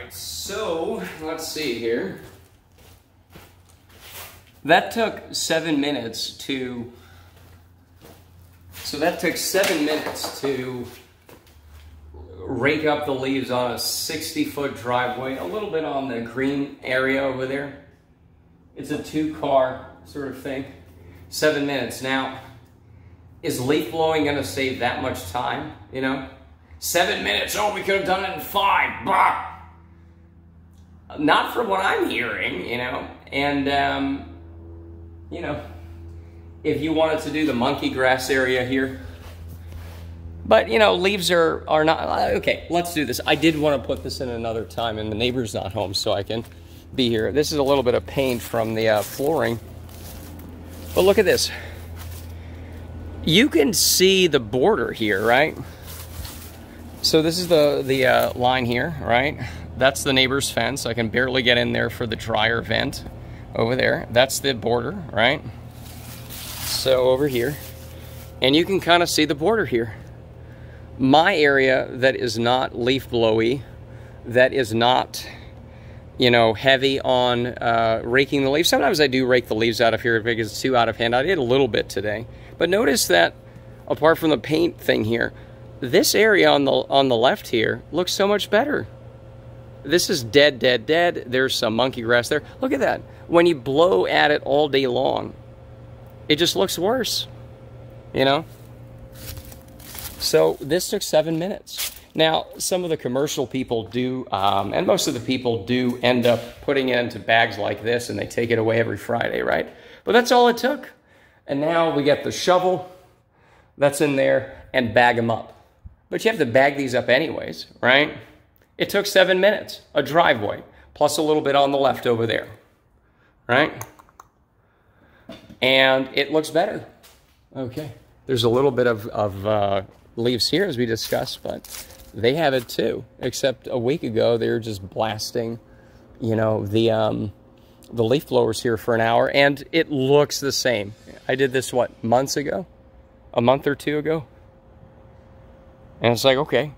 right, so let's see here. That took 7 minutes to, rake up the leaves on a 60-foot driveway, a little bit on the green area over there. It's a 2-car sort of thing. 7 minutes. Now, is leaf blowing going to save that much time, you know? 7 minutes, oh, we could have done it in 5. Bah! Not from what I'm hearing, you know? And, you know, if you wanted to do the monkey grass area here, but, you know, leaves are not, okay, let's do this. I did want to put this in another time, and the neighbor's not home, so I can be here. This is a little bit of paint from the flooring. But look at this. You can see the border here, right? So this is the line here, right? That's the neighbor's fence. I can barely get in there for the dryer vent over there. That's the border, right? So over here. And you can kind of see the border here. My area that is not leaf blowy, that is not, you know, heavy on raking the leaves. Sometimes I do rake the leaves out of here because it's too out of hand. I did a little bit today. But notice that apart from the paint thing here, this area on the left here looks so much better. This is dead, dead, dead. There's some monkey grass there. Look at that. When you blow at it all day long, it just looks worse, you know? So this took 7 minutes. Now, some of the commercial people do, and most of the people do end up putting it into bags like this, and they take it away every Friday, right? But that's all it took. And now we get the shovel that's in there and bag them up. But you have to bag these up anyways, right? It took 7 minutes, a driveway, plus a little bit on the left over there, right? And it looks better. Okay. There's a little bit of leaves here, as we discussed, but they have it too. Except a week ago, they were just blasting, you know, the leaf blowers here for an hour, and it looks the same. I did this, what, months ago? A month or two ago? And it's like, okay.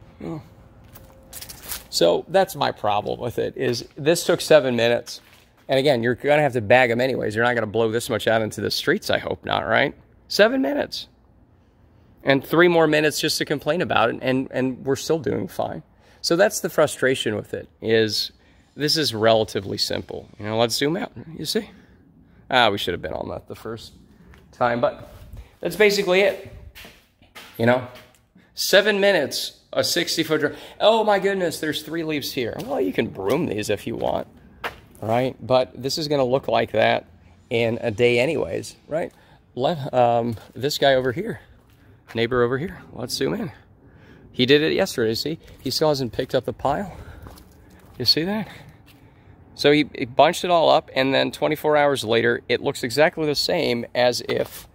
So that's my problem with it, is this took 7 minutes. And again, you're going to have to bag them anyways. You're not going to blow this much out into the streets, I hope not, right? 7 minutes. And 3 more minutes just to complain about it, and we're still doing fine. So that's the frustration with it, is this is relatively simple. You know, let's zoom out. You see? We should have been on that the first time, but that's basically it. You know? 7 minutes, a 60-foot drive. Oh my goodness, there's 3 leaves here. Well, you can broom these if you want, right? But this is going to look like that in a day anyways, right? This guy over here, neighbor over here, let's zoom in. He did it yesterday, see? He still hasn't picked up the pile. You see that? So he bunched it all up, and then 24 hours later, it looks exactly the same as if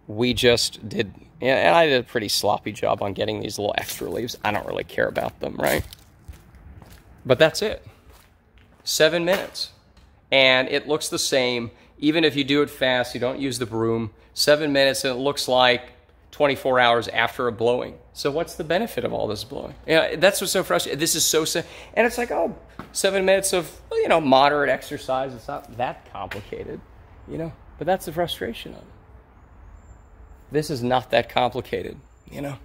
we just did. And I did a pretty sloppy job on getting these little extra leaves. I don't really care about them, right? But that's it. 7 minutes. And it looks the same. Even if you do it fast, you don't use the broom. 7 minutes, and it looks like 24 hours after a blowing. So what's the benefit of all this blowing? Yeah, that's what's so frustrating. This is so simple. And it's like, oh, 7 minutes of, you know, moderate exercise. It's not that complicated, you know? But that's the frustration of it. This is not that complicated, you know?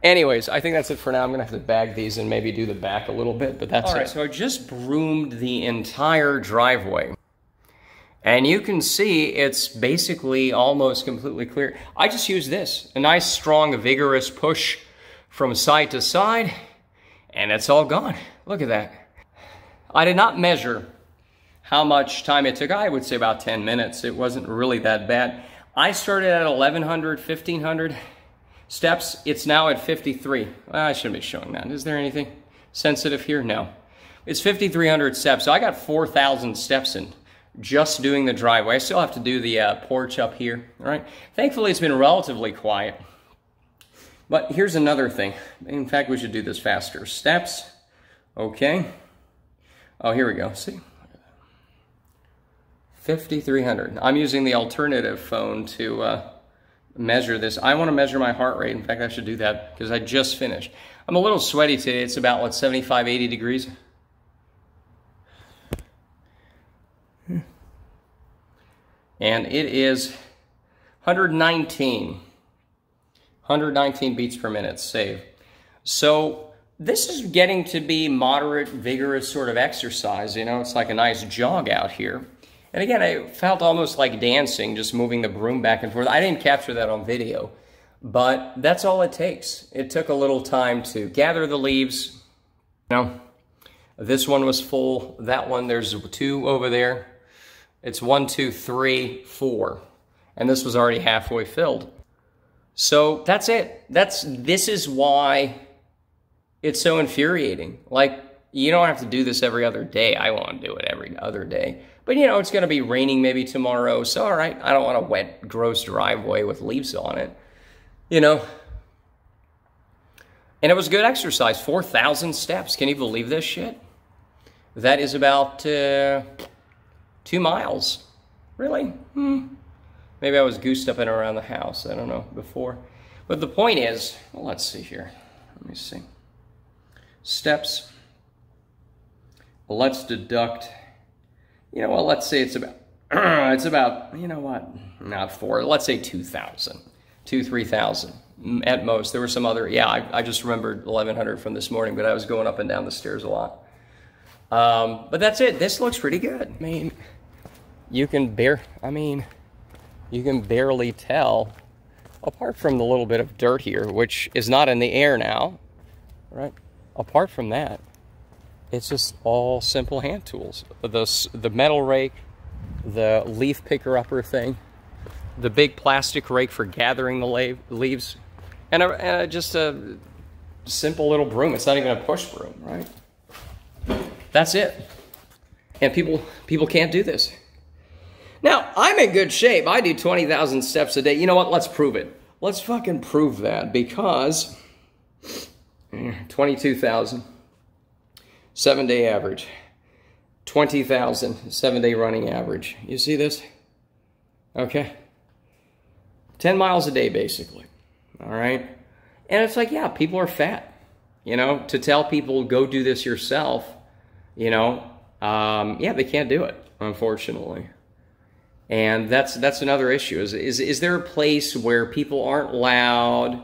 Anyways, I think that's it for now. I'm going to have to bag these and maybe do the back a little bit, but that's all right. So I just broomed the entire driveway. And you can see it's basically almost completely clear. I just used this, a nice, strong, vigorous push from side to side, and it's all gone. Look at that. I did not measure how much time it took. I would say about 10 minutes. It wasn't really that bad. I started at 1,100, 1,500 steps. It's now at 53. Well, I shouldn't be showing that. Is there anything sensitive here? No. It's 5,300 steps. So I got 4,000 steps in just doing the driveway. I still have to do the porch up here. All right. Thankfully, it's been relatively quiet. But here's another thing. In fact, we should do this faster. Steps. Okay. Oh, here we go. See? 5,300. I'm using the alternative phone to measure this. I want to measure my heart rate. In fact, I should do that because I just finished. I'm a little sweaty today. It's about, what, 75, 80 degrees? And it is 119 beats per minute save. So this is getting to be moderate, vigorous sort of exercise. You know, it's like a nice jog out here. And again, I felt almost like dancing, just moving the broom back and forth. I didn't capture that on video, but that's all it takes. It took a little time to gather the leaves. You know, this one was full. That one, there's 2 over there. It's 1, 2, 3, 4. And this was already halfway filled. So that's it. This is why it's so infuriating. Like, you don't have to do this every other day. I want to do it every other day. But, you know, it's going to be raining maybe tomorrow. So, all right, I don't want a wet, gross driveway with leaves on it. You know. And it was good exercise. 4,000 steps. Can you believe this shit? That is about 2 miles. Really? Maybe I was goosed up and around the house. I don't know, before. But the point is, well, let's see here. Let me see. Steps. Well, let's deduct. You know what? Let's say it's about, you know what? Not 4. Let's say 2,000. 3,000 at most. There were some other, yeah, I just remembered 1,100 from this morning, but I was going up and down the stairs a lot. But that's it. This looks pretty good. I mean, you can barely tell, apart from the little bit of dirt here, which is not in the air now, right? Apart from that, it's just all simple hand tools. The metal rake, the leaf picker upper thing, the big plastic rake for gathering the leaves, and just a simple little broom. It's not even a push broom, right? That's it. And people can't do this. Now, I'm in good shape. I do 20,000 steps a day. You know what? Let's prove it. Let's fucking prove that, because 22,000, 7-day average. 20,000, 7-day running average. You see this? Okay. 10 miles a day, basically. All right? And it's like, yeah, people are fat. You know, to tell people, go do this yourself, you know, yeah, they can't do it, unfortunately. And that's another issue. Is there a place where people aren't loud,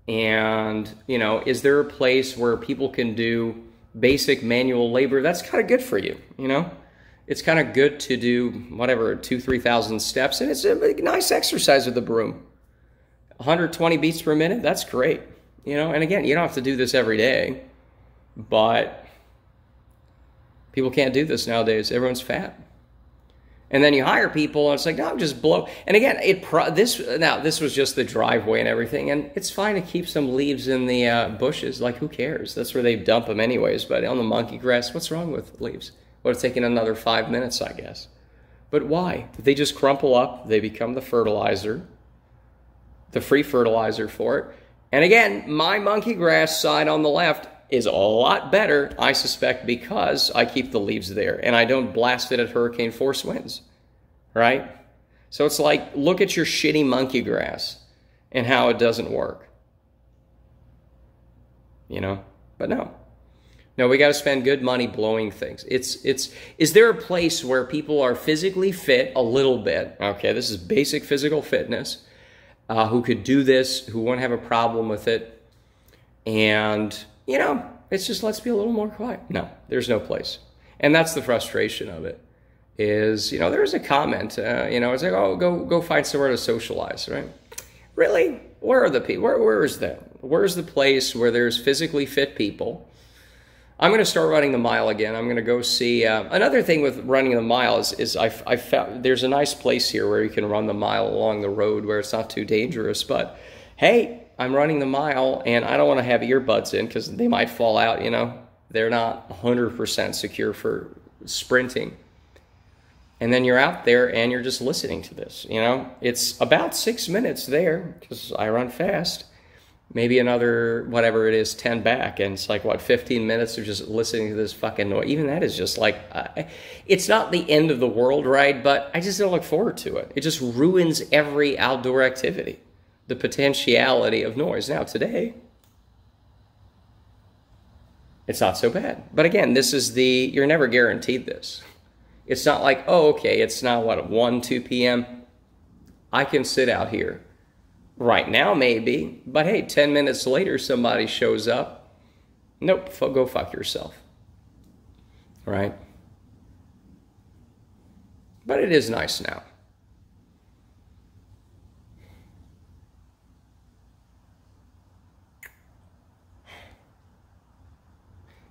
and, you know, is there a place where people can do basic manual labor? That's kind of good for you, you know? It's kind of good to do, whatever, 2,000-3,000 steps, and it's a nice exercise with the broom. 120 beats per minute, that's great. You know, and again, you don't have to do this every day, but people can't do this nowadays. Everyone's fat. And then you hire people, and it's like, no, just blow. And again, this was just the driveway and everything, and it's fine to keep some leaves in the bushes. Like, who cares? That's where they dump them anyways. But on the monkey grass, what's wrong with leaves? Would have taken another 5 minutes, I guess. But why? They just crumple up. They become the fertilizer, the free fertilizer for it. And again, my monkey grass side on the left is a lot better, I suspect, because I keep the leaves there and I don't blast it at hurricane force winds, right? So it's like, look at your shitty monkey grass and how it doesn't work, you know? But no, we got to spend good money blowing things. Is there a place where people are physically fit a little bit? Okay, this is basic physical fitness. Who could do this, who won't have a problem with it, and, you know, it's just, let's be a little more quiet. No, there's no place. And that's the frustration of it, is, you know, there's a comment, you know, it's like, oh, go find somewhere to socialize, right? Really? Where are the people? Where is that? Where's the place where there's physically fit people? I'm going to start running the mile again. I'm going to go see. Another thing with running the mile is I found there's a nice place here where you can run the mile along the road where it's not too dangerous. But hey, I'm running the mile and I don't want to have earbuds in because they might fall out. You know, they're not 100% secure for sprinting. And then you're out there and you're just listening to this. You know, it's about 6 minutes there because I run fast. Maybe another, whatever it is, 10 back. And it's like, what, 15 minutes of just listening to this fucking noise. Even that is just like, it's not the end of the world, right? But I just don't look forward to it. It just ruins every outdoor activity. The potentiality of noise. Now, today, it's not so bad. But again, this is you're never guaranteed this. It's not like, oh, okay, it's now, what, 1, 2 p.m.? I can sit out here. Right now, maybe. But hey, 10 minutes later, somebody shows up. Nope, go fuck yourself. Right? But it is nice now.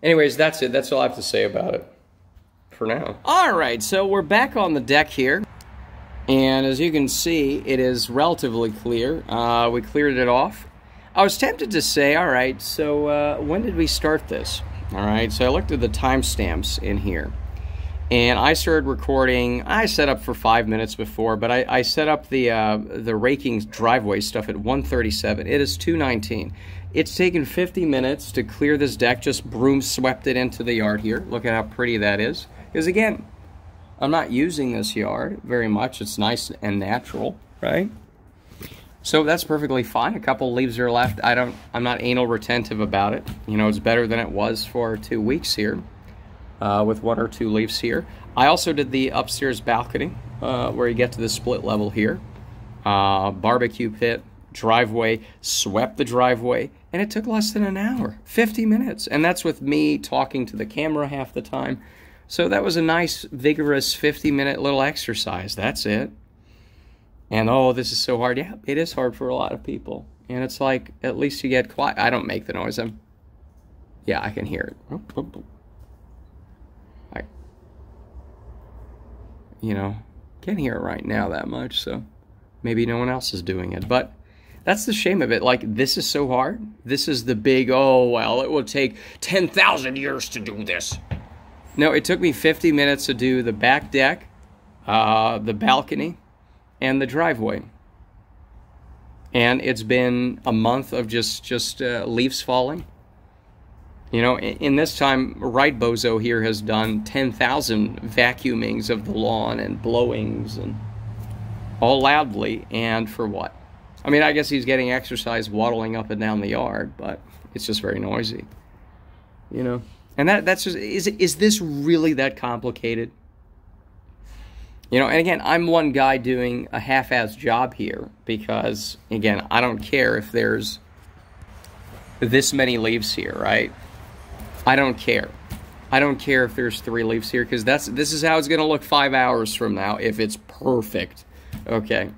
Anyways, that's it. That's all I have to say about it for now. All right, so we're back on the deck here. And as you can see, it is relatively clear. We cleared it off. I was tempted to say, all right, so when did we start this? All right, so I looked at the timestamps in here. And I started recording, I set up for 5 minutes before, but I set up the raking driveway stuff at 1:37. It is 2:19. It's taken 50 minutes to clear this deck, just broom swept it into the yard here. Look at how pretty that is. Because again, I'm not using this yard very much. It's nice and natural, right? So that's perfectly fine. A couple leaves are left. I'm not anal retentive about it. You know, it's better than it was for 2 weeks here. With 1 or 2 leaves here. I also did the upstairs balcony where you get to the split level here. Barbecue pit, driveway, swept the driveway, and it took less than an hour, 50 minutes. And that's with me talking to the camera half the time. So that was a nice, vigorous 50-minute little exercise. That's it. And oh, this is so hard. Yeah, it is hard for a lot of people. And it's like, at least you get quiet. I don't make the noise. Yeah, I can hear it. You know, can't hear it right now that much, so maybe no one else is doing it. But that's the shame of it. Like, this is so hard. This is the big, oh, well, it will take 10,000 years to do this. No, it took me 50 minutes to do the back deck, the balcony, and the driveway. And it's been a month of just leaves falling. You know, in this time, Right Bozo here has done 10,000 vacuumings of the lawn and blowings and all loudly, and for what? I mean, I guess he's getting exercise waddling up and down the yard, but it's just very noisy, you know? And that's just, is this really that complicated? You know, and again, I'm one guy doing a half-assed job here because, again, I don't care if there's this many leaves here, right? I don't care. I don't care if there's 3 leaves here because this is how it's going to look 5 hours from now if it's perfect. Okay.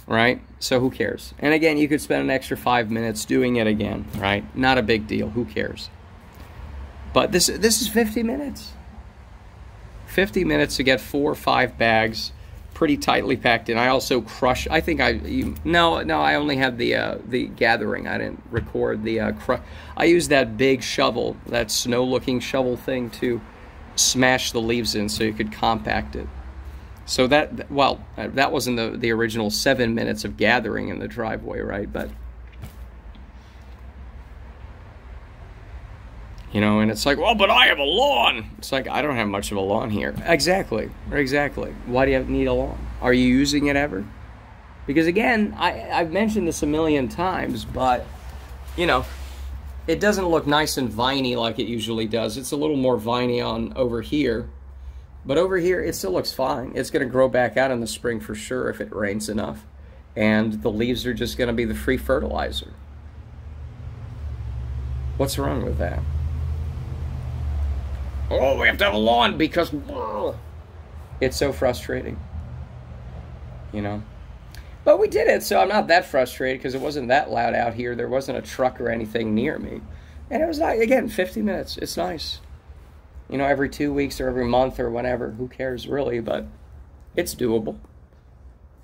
Right? So who cares? And again, you could spend an extra 5 minutes doing it again, right? Not a big deal. Who cares? But this is 50 minutes. 50 minutes to get 4 or 5 bags pretty tightly packed in. I also crush. I think no. I only had the gathering. I didn't record the I used that big shovel, that snow-looking shovel thing, to smash the leaves in so you could compact it. So that wasn't the original 7 minutes of gathering in the driveway, right? But you know, and it's like, well, but I have a lawn. It's like, I don't have much of a lawn here. Exactly. Why do you need a lawn? Are you using it ever? Because again, I've mentioned this a million times, but, you know, it doesn't look nice and viney like it usually does. It's a little more viney on over here. But over here, it still looks fine. It's going to grow back out in the spring for sure if it rains enough. And the leaves are just going to be the free fertilizer. What's wrong with that? Oh, we have to have a lawn because it's so frustrating, you know. But we did it, so I'm not that frustrated because it wasn't that loud out here. There wasn't a truck or anything near me. And it was, like, again, 50 minutes. It's nice. You know, every 2 weeks or every month or whatever. Who cares, really? But it's doable.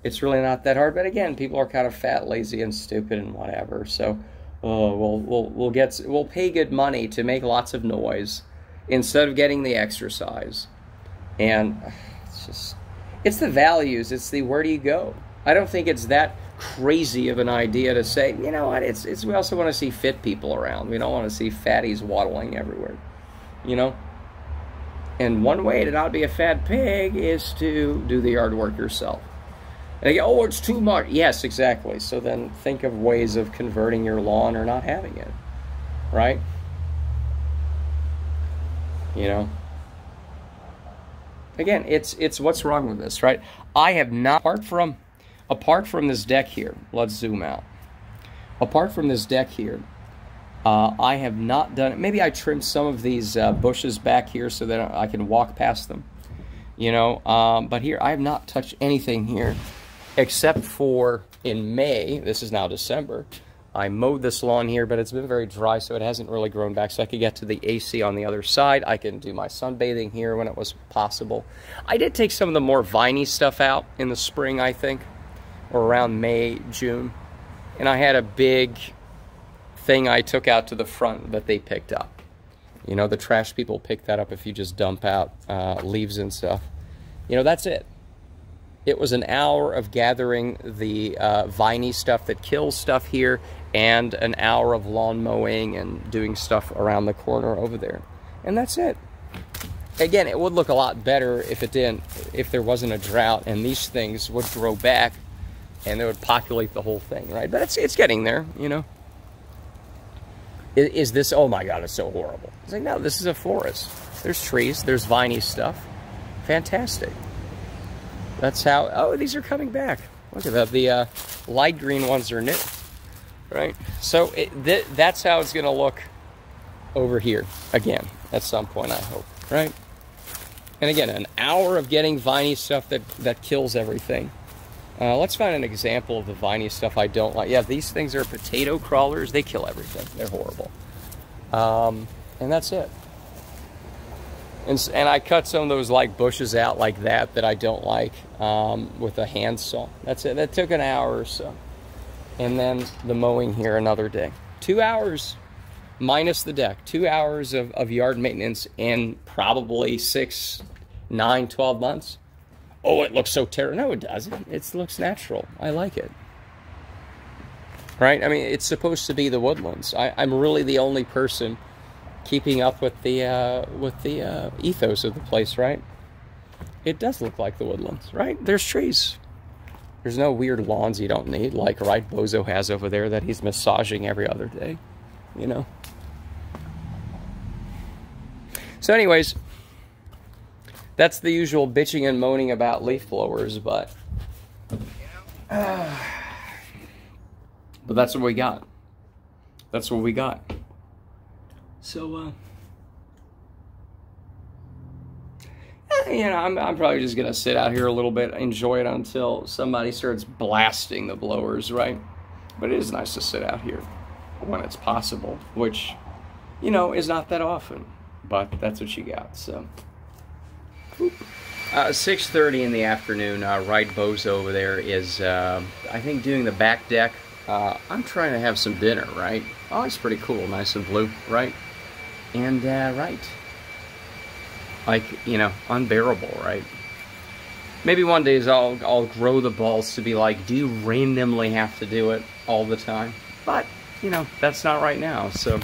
It's really not that hard. But again, people are kind of fat, lazy, and stupid and whatever. So we'll pay good money to make lots of noise instead of getting the exercise. And it's the values, it's the where do you go. I don't think it's that crazy of an idea to say, you know what, we also want to see fit people around. We don't want to see fatties waddling everywhere, you know. And one way to not be a fat pig is to do the yard work yourself. And again, oh, it's too much. Yes, exactly. So then think of ways of converting your lawn or not having it, right? You know, Again, it's what's wrong with this, right? I have not, apart from this deck here, let's zoom out. Apart from this deck here, I have not done it. Maybe I trimmed some of these bushes back here so that I can walk past them, you know. But here, I have not touched anything here, except for in May. This is now December. I mowed this lawn here, but it's been very dry, so it hasn't really grown back. So I could get to the AC on the other side. I can do my sunbathing here when it was possible. I did take some of the more viney stuff out in the spring, I think, or around May, June. And I had a big thing I took out to the front that they picked up. You know, the trash people pick that up if you just dump out leaves and stuff. You know, that's it. It was an hour of gathering the viney stuff that kills stuff here, and an hour of lawn mowing and doing stuff around the corner over there. And that's it. Again, it would look a lot better if there wasn't a drought and these things would grow back and they would populate the whole thing, right? But it's getting there, you know. Is this, oh my God, it's so horrible. It's like, no, this is a forest. There's trees, there's viney stuff. Fantastic. That's how, oh, these are coming back. Look at that, the light green ones are new, right? So that's how it's gonna look over here, again, at some point, I hope, right? And again, an hour of getting viney stuff that kills everything. Let's find an example of the viney stuff I don't like. Yeah, these things are potato crawlers. They kill everything. They're horrible. And that's it. And I cut some of those like bushes out like that I don't like with a handsaw. That's it. That took an hour or so. And then the mowing here another day. 2 hours minus the deck. 2 hours of yard maintenance in probably 6, 9, 12 months. Oh, it looks so terrible. No, it doesn't. It looks natural. I like it. Right? I mean, it's supposed to be the woodlands. I'm really the only person keeping up with the ethos of the place, right? It does look like the woodlands, right? There's trees. There's no weird lawns you don't need, like right Bozo has over there that he's massaging every other day, you know? So anyways, that's the usual bitching and moaning about leaf blowers, but that's what we got. That's what we got. So, you know, I'm probably just gonna sit out here a little bit, enjoy it until somebody starts blasting the blowers, right? But it is nice to sit out here when it's possible, which, you know, is not that often, but that's what you got, so. 6:30 in the afternoon, right Bozo over there is, I think, doing the back deck. I'm trying to have some dinner, right? Oh, it's pretty cool, nice and blue, right? And, right, like, you know, unbearable, right? Maybe one day I'll grow the balls to be like, do you randomly have to do it all the time? But, you know, that's not right now, so